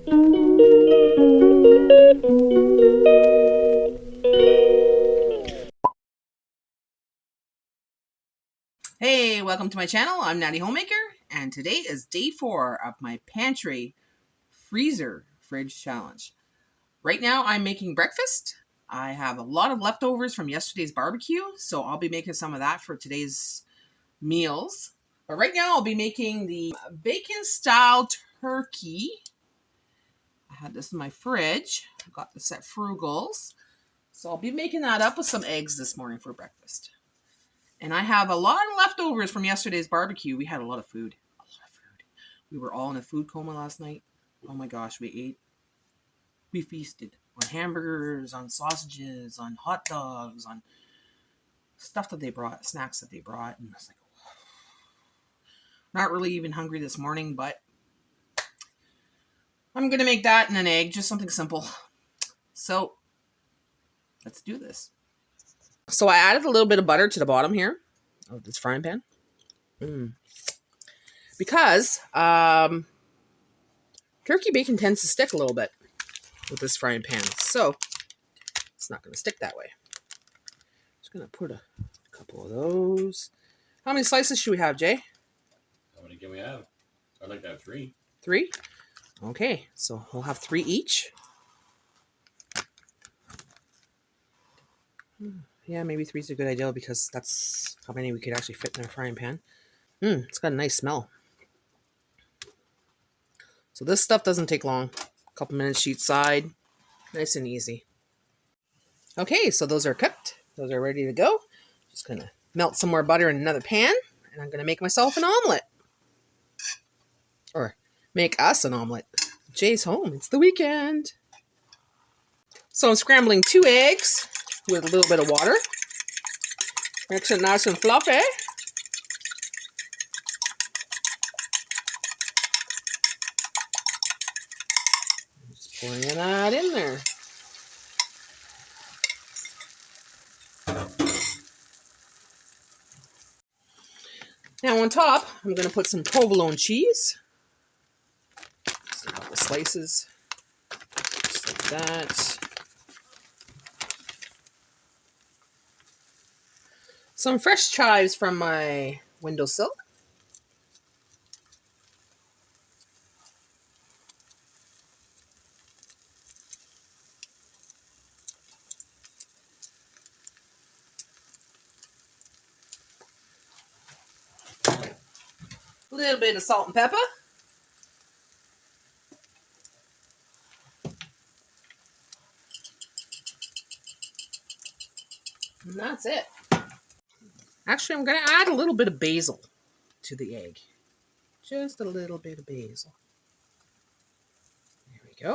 Hey, welcome to my channel. I'm Natty Homemaker, and today is day 4 of my Pantry Freezer Fridge Challenge. Right now, I'm making breakfast. I have a lot of leftovers from yesterday's barbecue, so I'll be making some of that for today's meals. But right now, I'll be making the bacon-style turkey. I had this in my fridge. I got this at Frugal's. So I'll be making that up with some eggs this morning for breakfast. And I have a lot of leftovers from yesterday's barbecue. We had a lot of food. A lot of food. We were all in a food coma last night. Oh my gosh, we ate. We feasted on hamburgers, on sausages, on hot dogs, on stuff that they brought, snacks that they brought. And I was like, not really even hungry this morning, but I'm going to make that and an egg, just something simple. So let's do this. So I added a little bit of butter to the bottom here of this frying pan. Because turkey bacon tends to stick a little bit with this frying pan. So it's not going to stick that way. Just going to put a couple of those. How many slices should we have, Jay? How many can we have? I'd like to have 3. 3? Okay, so we'll have 3 each. Yeah, maybe 3 is a good idea because that's how many we could actually fit in our frying pan. It's got a nice smell. So this stuff doesn't take long. A couple minutes each side. Nice and easy. Okay, so those are cooked. Those are ready to go. Just going to melt some more butter in another pan. And I'm going to make myself an omelette. Or make us an omelette. Jay's home. It's the weekend. So I'm scrambling 2 eggs with a little bit of water. Makes it nice and fluffy. Just pouring that in there. Now on top, I'm going to put some provolone cheese. Just a couple slices. Just like that. Some fresh chives from my windowsill. A little bit of salt and pepper. And that's it. Actually, I'm going to add a little bit of basil to the egg. Just a little bit of basil. There we go.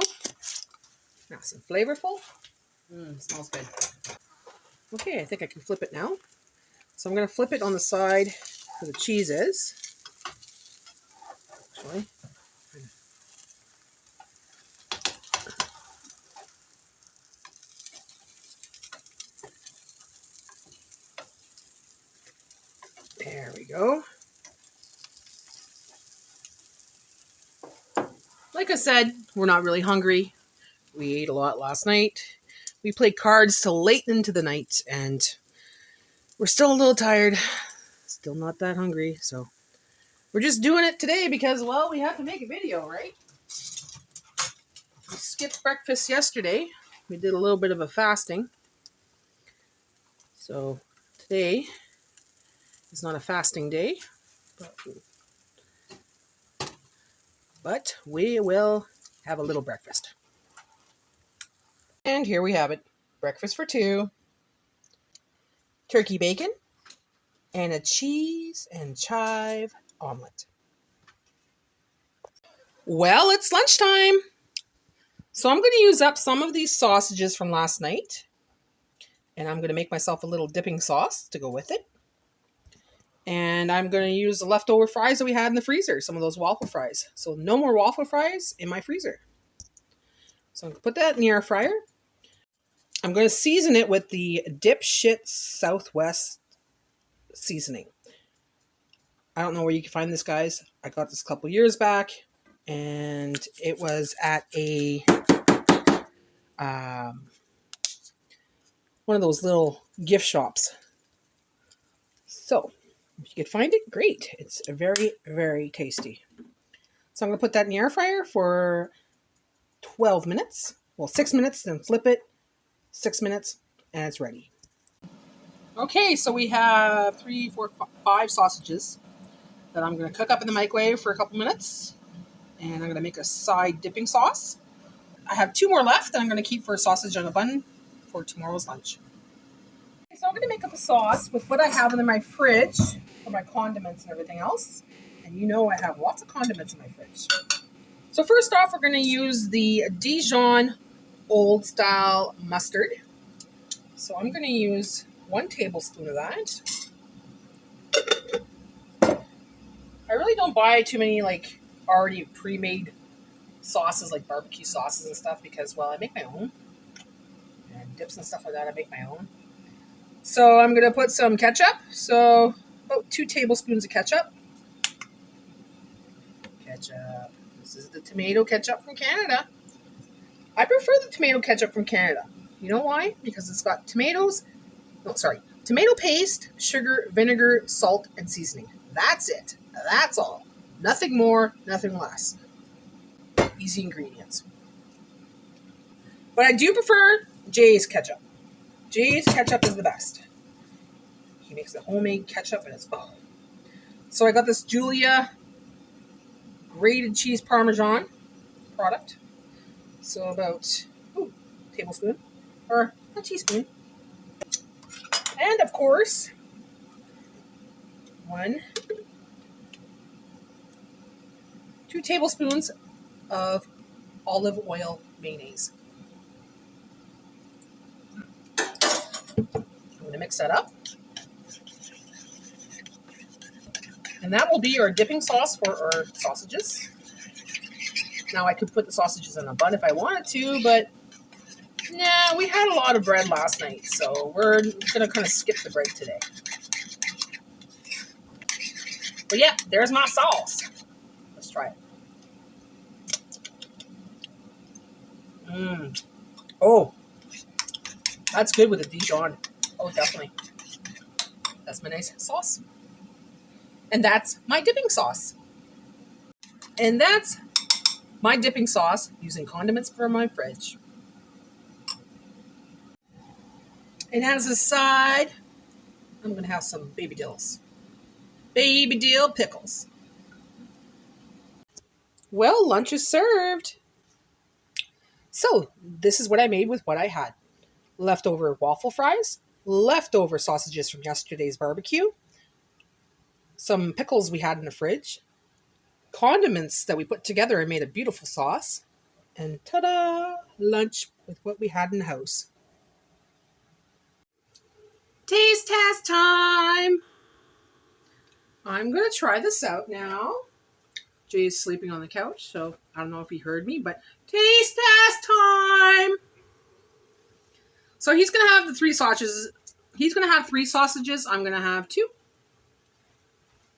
Nice and flavorful. Smells good. Okay, I think I can flip it now. So I'm going to flip it on the side where the cheese is. Actually. There we go. Like I said, we're not really hungry. We ate a lot last night. We played cards till late into the night, and we're still a little tired. Still not that hungry, so we're just doing it today because, well, we have to make a video, right? We skipped breakfast yesterday. We did a little bit of a fasting. So today is not a fasting day, but we will have a little breakfast. And here we have it. Breakfast for 2. Turkey bacon and a cheese and chive omelette. Well, it's lunchtime. So I'm going to use up some of these sausages from last night. And I'm going to make myself a little dipping sauce to go with it. And I'm going to use the leftover fries that we had in the freezer, some of those waffle fries. So no more waffle fries in my freezer. So I'm going to put that in the air fryer. I'm going to season it with the Dipshit Southwest seasoning. I don't know where you can find this, guys. I got this a couple years back. And it was at a um, one of those little gift shops. So if you could find it, great. It's very, very tasty. So I'm going to put that in the air fryer for 12 minutes. Well, 6 minutes, then flip it. 6 minutes, and it's ready. Okay, so we have 3, 4, 5 sausages that I'm going to cook up in the microwave for a couple minutes. And I'm going to make a side dipping sauce. I have 2 more left that I'm going to keep for a sausage on a bun for tomorrow's lunch. So I'm going to make up a sauce with what I have in my fridge for my condiments and everything else. And you know I have lots of condiments in my fridge. So first off, we're going to use the Dijon old style mustard. So I'm going to use 1 tablespoon of that. I really don't buy too many like already pre-made sauces like barbecue sauces and stuff because, well, I make my own. And dips and stuff like that, I make my own. So I'm going to put some ketchup. So about 2 tablespoons of ketchup. Ketchup. This is the tomato ketchup from Canada. I prefer the tomato ketchup from Canada. You know why? Because it's got tomatoes. No, sorry. Tomato paste, sugar, vinegar, salt, and seasoning. That's it. That's all. Nothing more, nothing less. Easy ingredients. But I do prefer Jay's ketchup. Jay's ketchup is the best. He makes the homemade ketchup and it's So I got this Julia grated cheese Parmesan product. So about a tablespoon or a teaspoon. And of course, 2 tablespoons of olive oil mayonnaise. I'm going to mix that up. And that will be our dipping sauce for our sausages. Now I could put the sausages in a bun if I wanted to, but nah, we had a lot of bread last night, so we're going to kind of skip the bread today. But yeah, there's my sauce. Let's try it. Oh, that's good with the Dijon. Oh, definitely. That's my nice sauce. And that's my dipping sauce. And that's my dipping sauce using condiments from my fridge. And as a side, I'm going to have some baby dills. Baby dill pickles. Well, lunch is served. So, this is what I made with what I had. Leftover waffle fries, leftover sausages from yesterday's barbecue, some pickles we had in the fridge, condiments that we put together and made a beautiful sauce, and ta-da! Lunch with what we had in the house. Taste test time! I'm going to try this out now. Jay is sleeping on the couch, so I don't know if he heard me, but taste test time! So he's going to have the 3 sausages. He's going to have 3 sausages. I'm going to have 2.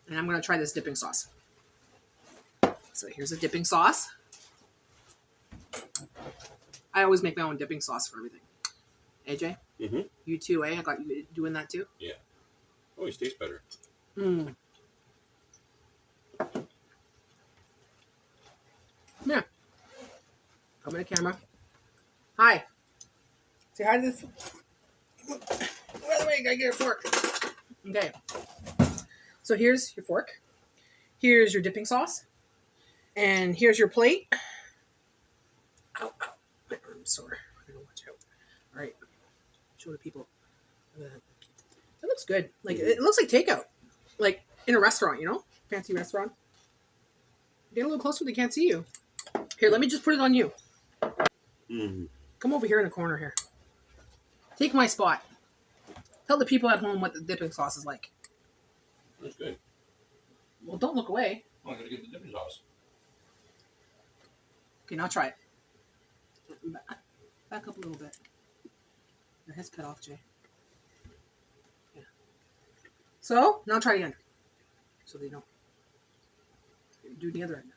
And I'm going to try this dipping sauce. So here's a dipping sauce. I always make my own dipping sauce for everything. AJ? Mm-hmm. You too, eh? I got you doing that too? Yeah. Always tastes better. Yeah. Come in the camera. Hi. Say hi to this. By the way, you gotta get a fork. Okay. So here's your fork. Here's your dipping sauce. And here's your plate. Ow, ow. My arm's sore. I gotta watch out. All right. Show the people. That looks good. Like, it looks like takeout. Like, in a restaurant, you know? Fancy restaurant. Get a little closer, they can't see you. Here, let me just put it on you. Come over here in the corner here. Take my spot. Tell the people at home what the dipping sauce is like. That's good. Well, don't look away. I'm going to get the dipping sauce. Okay, now try it. Back up a little bit. Your head's cut off, Jay. Yeah. So, now try again. So they don't. Do the other end.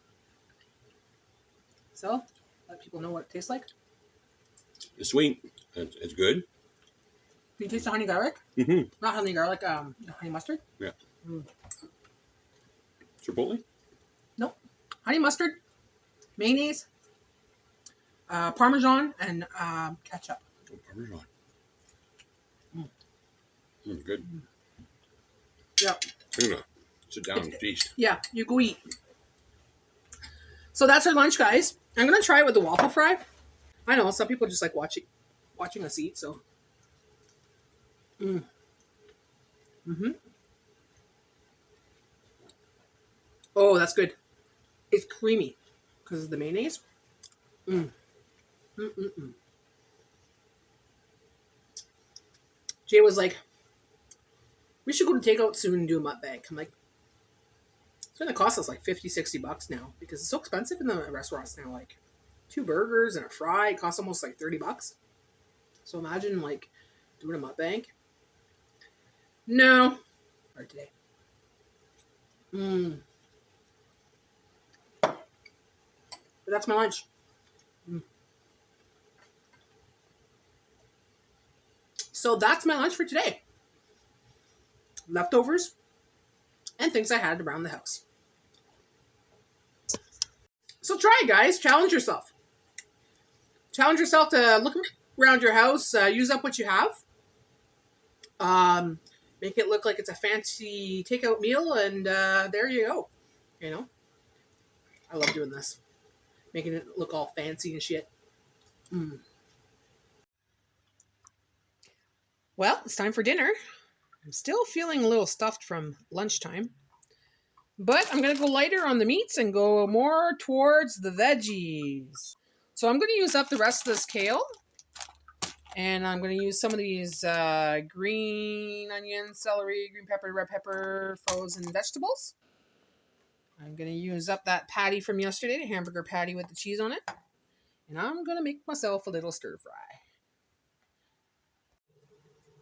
So, let people know what it tastes like. It's sweet. It's good. Can you taste the honey garlic? Mm-hmm. Not honey garlic, honey mustard? Yeah. Mm. Chipotle? Nope. Honey mustard, mayonnaise, Parmesan, and ketchup. Oh, Parmesan. Mm. Good. Yeah. I'm gonna sit down and feast. Yeah, you go eat. So that's our lunch, guys. I'm gonna try it with the waffle fry. I know some people just like watching us eat. So, oh, that's good. It's creamy because of the mayonnaise. Mm. Mm-mm-mm. Jay was like, "We should go to takeout soon and do a mukbang." I'm like, it's going to cost us like $50-$60 now because it's so expensive in the restaurants now. Like 2 burgers and a fry costs almost like $30. So imagine like doing a mukbang. No, or today. But that's my lunch. So that's my lunch for today. Leftovers and things I had around the house. So try it, guys. Challenge yourself. Challenge yourself to look around your house, use up what you have. Make it look like it's a fancy takeout meal, and there you go. You know, I love doing this, making it look all fancy and shit. Well, it's time for dinner. I'm still feeling a little stuffed from lunchtime, but I'm gonna go lighter on the meats and go more towards the veggies. So I'm gonna use up the rest of this kale. And I'm going to use some of these green onion, celery, green pepper, red pepper, frozen vegetables. I'm going to use up that patty from yesterday, the hamburger patty with the cheese on it. And I'm going to make myself a little stir fry.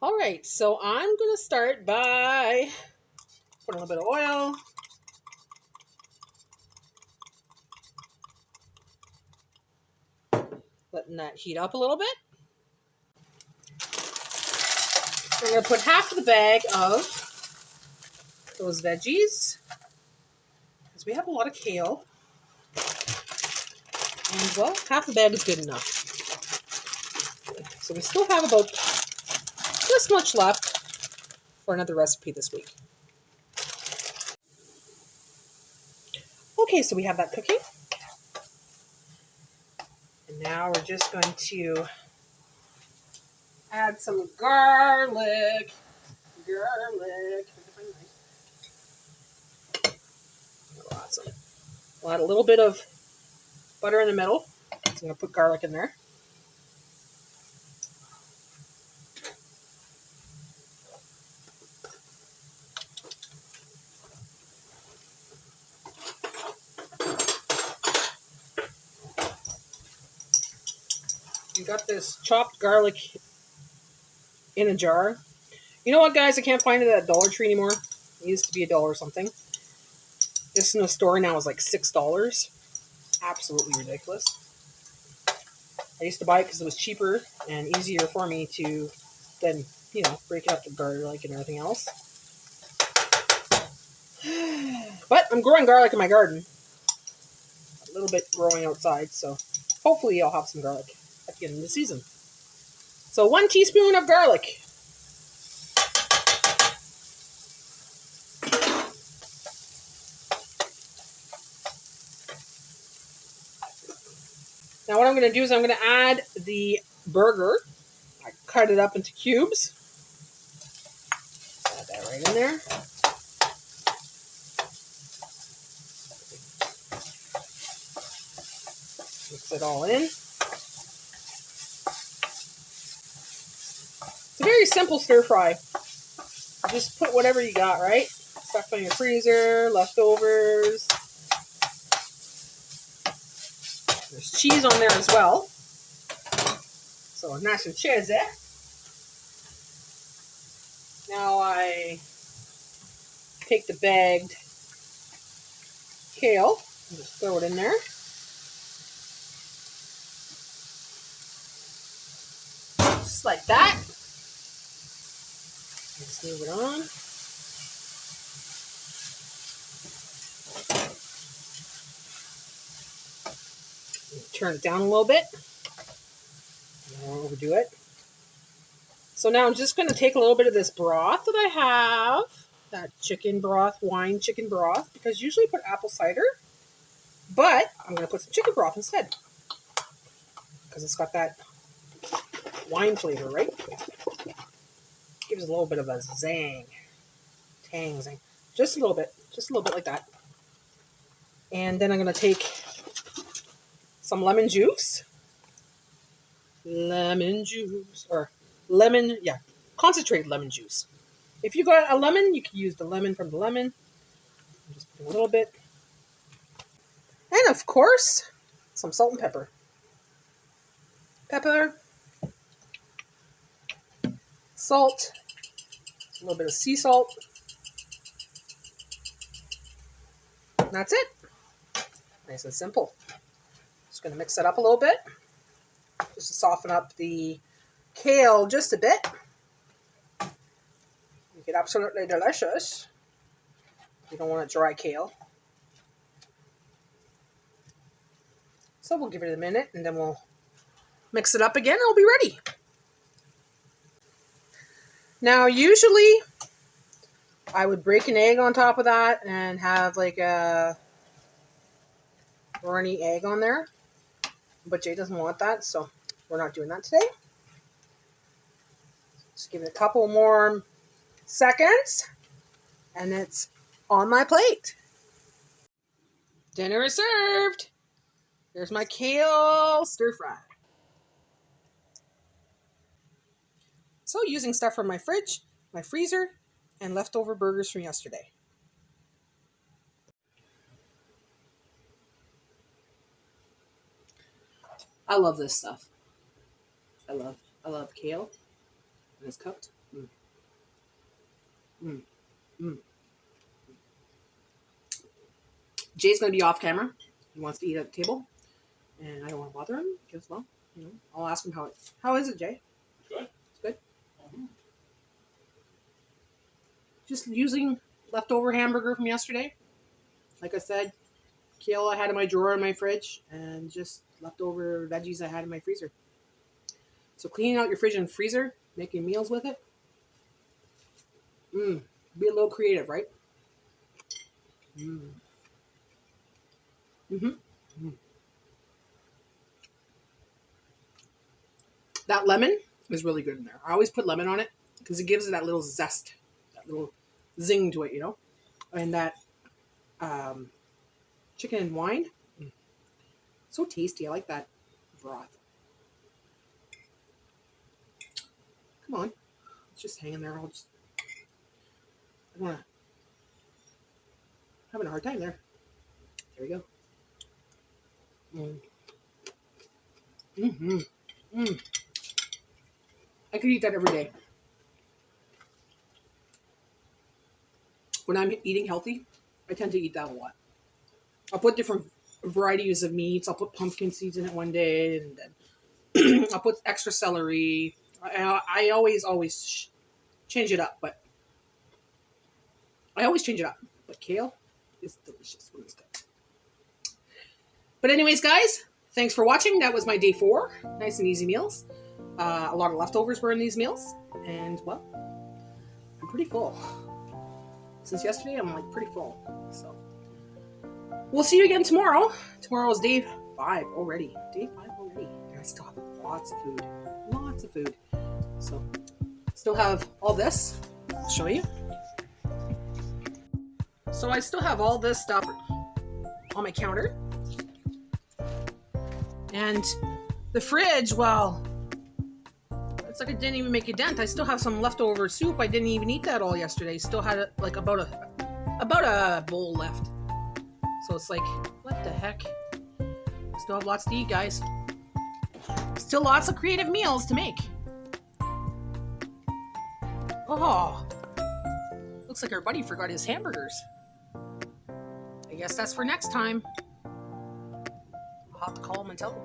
All right, so I'm going to start by putting a little bit of oil. Letting that heat up a little bit. I'm going to put half of the bag of those veggies, because we have a lot of kale. And, well, half the bag is good enough. So we still have about this much left for another recipe this week. Okay, so we have that cooking. And now we're just going to add some garlic. Awesome. We'll add a little bit of butter in the middle. So I'm going to put garlic in there. You got this chopped garlic in a jar. You know what, guys? I can't find it at Dollar Tree anymore. It used to be $1 something. This in the store now is like $6. Absolutely ridiculous. I used to buy it because it was cheaper and easier for me to then, break up the garlic and everything else. But I'm growing garlic in my garden. A little bit growing outside, so hopefully I'll have some garlic at the end of the season. So 1 teaspoon of garlic. Now what I'm going to do is I'm going to add the burger. I cut it up into cubes. Add that right in there. Mix it all in. It's a very simple stir fry. Just put whatever you got, right? Stuff in your freezer, leftovers. There's cheese on there as well. So nice and cheesy. Now I take the bagged kale and just throw it in there. Just like that. Just move it on. Turn it down a little bit. Don't overdo it. So now I'm just going to take a little bit of this broth that I have, that chicken broth, wine chicken broth, because usually I put apple cider, but I'm going to put some chicken broth instead, because it's got that wine flavor, right? Gives a little bit of a zang, just a little bit like that. And then I'm going to take some lemon juice, concentrated lemon juice. If you got a lemon, you can use the lemon from the lemon. Just put a little bit. And of course, some salt and pepper. Pepper, salt, a little bit of sea salt. And that's it. Nice and simple. Just going to mix it up a little bit. Just to soften up the kale just a bit. Make it absolutely delicious. You don't want a dry kale. So we'll give it a minute and then we'll mix it up again and it'll be ready. Now usually I would break an egg on top of that and have like a runny egg on there. But Jay doesn't want that, so we're not doing that today. Just give it a couple more seconds and it's on my plate. Dinner is served. Here's my kale stir fry. So using stuff from my fridge, my freezer, and leftover burgers from yesterday. I love this stuff. I love kale when it's cooked. Jay's going to be off camera. He wants to eat at the table. And I don't want to bother him because, well, you know, I'll ask him how is it, Jay? Good. It's good? Just using leftover hamburger from yesterday. Like I said, kale I had in my drawer in my fridge, and just leftover veggies I had in my freezer. So cleaning out your fridge and freezer, making meals with it. Be a little creative, right? That lemon is really good in there. I always put lemon on it because it gives it that little zest, that little zing to it, you know? And that chicken and wine. So tasty. I like that broth. Come on. It's just hanging there. I want to... Having a hard time there. There we go. I could eat that every day. When I'm eating healthy, I tend to eat that a lot. I'll put different varieties of meats. I'll put pumpkin seeds in it one day, and then I'll put extra celery. I always change it up, but kale is delicious when it's cooked. But anyways, guys, thanks for watching. That was my day 4. Nice and easy meals. A lot of leftovers were in these meals, and well, I'm pretty full. Since yesterday, I'm like pretty full. So we'll see you again tomorrow. Tomorrow is day 5 already. Day 5 already. And I still have lots of food. Lots of food. So still have all this. I'll show you. So I still have all this stuff on my counter. And the fridge, well, it's like I didn't even make a dent. I still have some leftover soup. I didn't even eat that all yesterday. Still had like about a bowl left. So it's like, what the heck? Still have lots to eat, guys. Still lots of creative meals to make. Oh, looks like our buddy forgot his hamburgers. I guess that's for next time. I'll have to call him and tell him.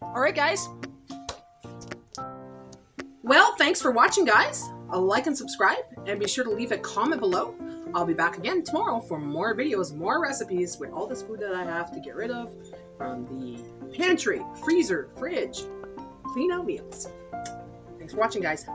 All right, guys. Well, thanks for watching, guys. Like and subscribe, and be sure to leave a comment below. I'll be back again tomorrow for more videos, more recipes with all this food that I have to get rid of from the pantry, freezer, fridge, clean out meals. Thanks for watching, guys.